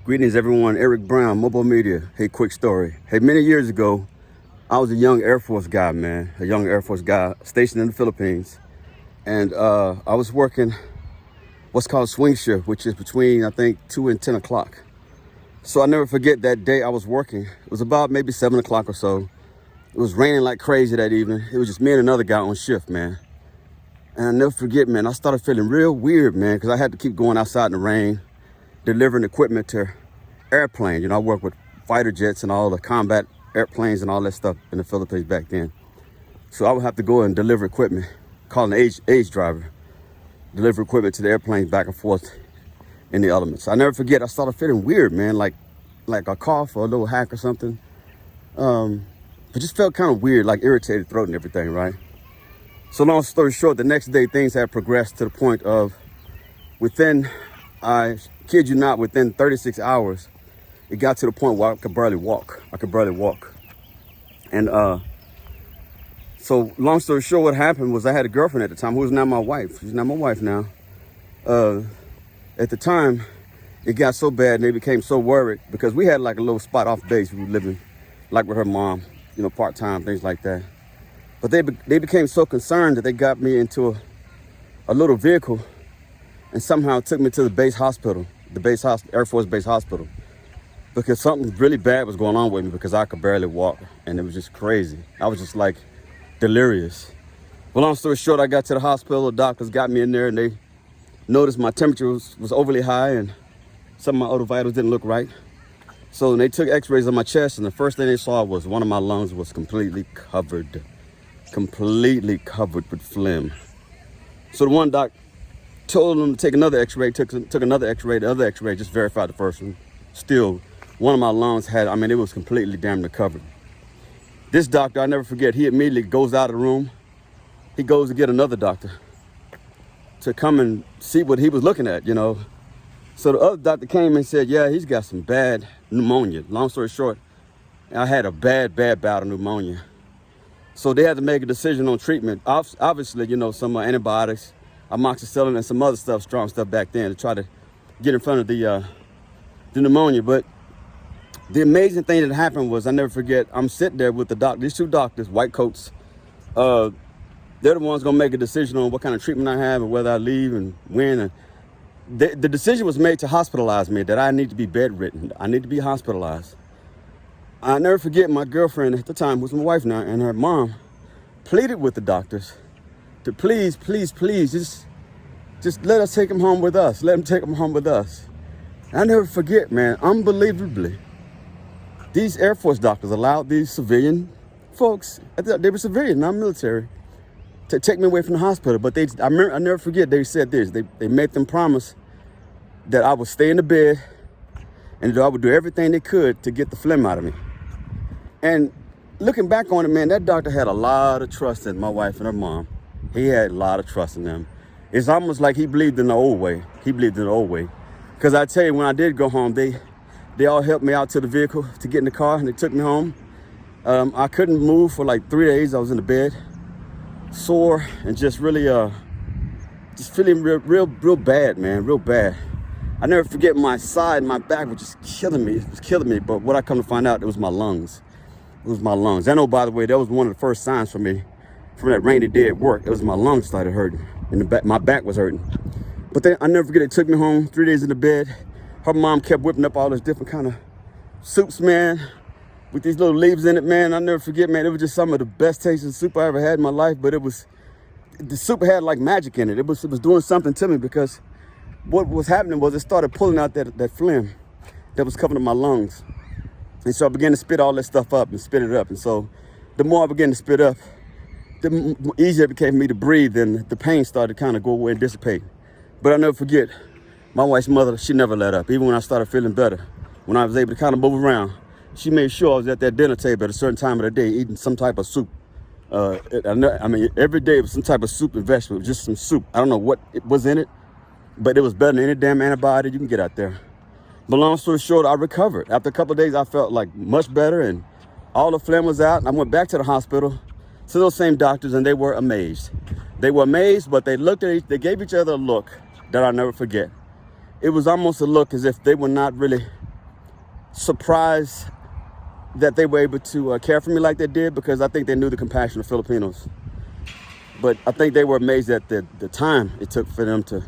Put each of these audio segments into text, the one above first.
Greetings, everyone. Eric Brown, MOBO-Media. Hey, quick story. Hey, many years ago, I was a young Air Force guy, man. A young Air Force guy stationed in the Philippines. And I was working what's called swing shift, which is between, I think, 2 and 10 o'clock. So I never forget that day I was working. It was about maybe 7 o'clock or so. It was raining like crazy that evening. It was just me and another guy on shift, man. And I never forget, man, I started feeling real weird, man, because I had to keep going outside in the rain, delivering equipment to airplanes. You know, I work with fighter jets and all the combat airplanes and all that stuff in the Philippines back then. So I would have to go and deliver equipment, call an age driver, deliver equipment to the airplanes back and forth in the elements. I never forget, I started feeling weird, man, like a cough or a little hack or something. It just felt kind of weird, like irritated throat and everything, right? So long story short, the next day things had progressed to the point of I kid you not, within 36 hours, it got to the point where I could barely walk. And so long story short, what happened was I had a girlfriend at the time who was not my wife. She's not my wife now. At the time, it got so bad and they became so worried because we had like a little spot off base. We were living like with her mom, you know, part-time, things like that. But they became so concerned that they got me into a little vehicle and somehow took me to the base hospital, Air Force Base Hospital, because something really bad was going on with me because I could barely walk and it was just crazy. I was just like delirious. Well, long story short, I got to the hospital, the doctors got me in there and they noticed my temperature was overly high and some of my other vitals didn't look right. So they took x-rays of my chest and the first thing they saw was one of my lungs was completely covered with phlegm. So the one doc told them to take another x-ray, took another x-ray, the other x-ray just verified the first one. Still, one of my lungs it was completely damn near covered. This doctor, I never forget, he immediately goes out of the room. He goes to get another doctor to come and see what he was looking at, you know. So the other doctor came and said, yeah, he's got some bad pneumonia. Long story short, I had a bad bout of pneumonia. So they had to make a decision on treatment. Obviously, you know, some antibiotics, amoxicillin, and some other stuff, strong stuff back then to try to get in front of the pneumonia. But the amazing thing that happened was, I never forget, I'm sitting there with these two doctors, white coats. They're the ones gonna make a decision on what kind of treatment I have and whether I leave and when. And the decision was made to hospitalize me, that I need to be bedridden. I need to be hospitalized. I never forget, my girlfriend at the time, who's my wife now, and her mom pleaded with the doctors to please, just let us take him home with us. Let him take him home with us. And I never forget, man, unbelievably, these Air Force doctors allowed these civilian folks, they were civilian, not military, to take me away from the hospital. But I never forget, they said this, they made them promise that I would stay in the bed and that I would do everything they could to get the phlegm out of me. And looking back on it, man, that doctor had a lot of trust in my wife and her mom. He had a lot of trust in them. It's almost like he believed in the old way. Because I tell you, when I did go home, they all helped me out to the vehicle to get in the car and they took me home. I couldn't move for like 3 days. I was in the bed, sore and just really, just feeling real bad, man, real bad. I never forget, my back was just killing me. It was killing me. But what I come to find out, it was my lungs. It was my lungs. I know, by the way, that was one of the first signs for me from that rainy day at work. It was my lungs started hurting and my back was hurting. But then I never forget, they took me home, 3 days in the bed. Her mom kept whipping up all those different kind of soups, man, with these little leaves in it, man. I never forget, man, it was just some of the best tasting soup I ever had in my life. But the soup had like magic in it. It was doing something to me because what was happening was it started pulling out that phlegm that was covering my lungs. And so I began to spit all that stuff up and spit it up. And so the more I began to spit up, the easier it became for me to breathe and the pain started to kind of go away and dissipate. But I'll never forget, my wife's mother, she never let up. Even when I started feeling better, when I was able to kind of move around, she made sure I was at that dinner table at a certain time of the day eating some type of soup. Every day it was some type of soup and vegetable, just some soup. I don't know what it was in it, but it was better than any damn antibiotic you can get out there. But long story short, I recovered. After a couple of days, I felt like much better and all the phlegm was out. And I went back to the hospital to those same doctors and they were amazed. They were amazed, but they they gave each other a look that I'll never forget. It was almost a look as if they were not really surprised that they were able to care for me like they did, because I think they knew the compassion of Filipinos. But I think they were amazed at the time it took for them to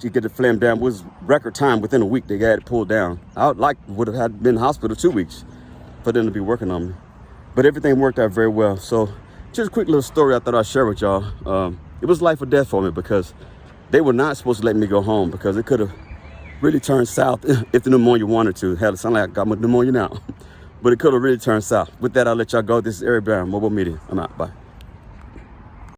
get the flame down. It was record time. Within a week, they had it pulled down. I would have had been in the hospital 2 weeks for them to be working on me. But everything worked out very well. So just a quick little story I thought I'd share with y'all. It was life or death for me, because they were not supposed to let me go home, because it could have really turned south if the pneumonia wanted to. It had to sound like I got my pneumonia now. But it could have really turned south. With that, I'll let y'all go. This is Eric Barron, MOBO-Media. I'm out. Bye.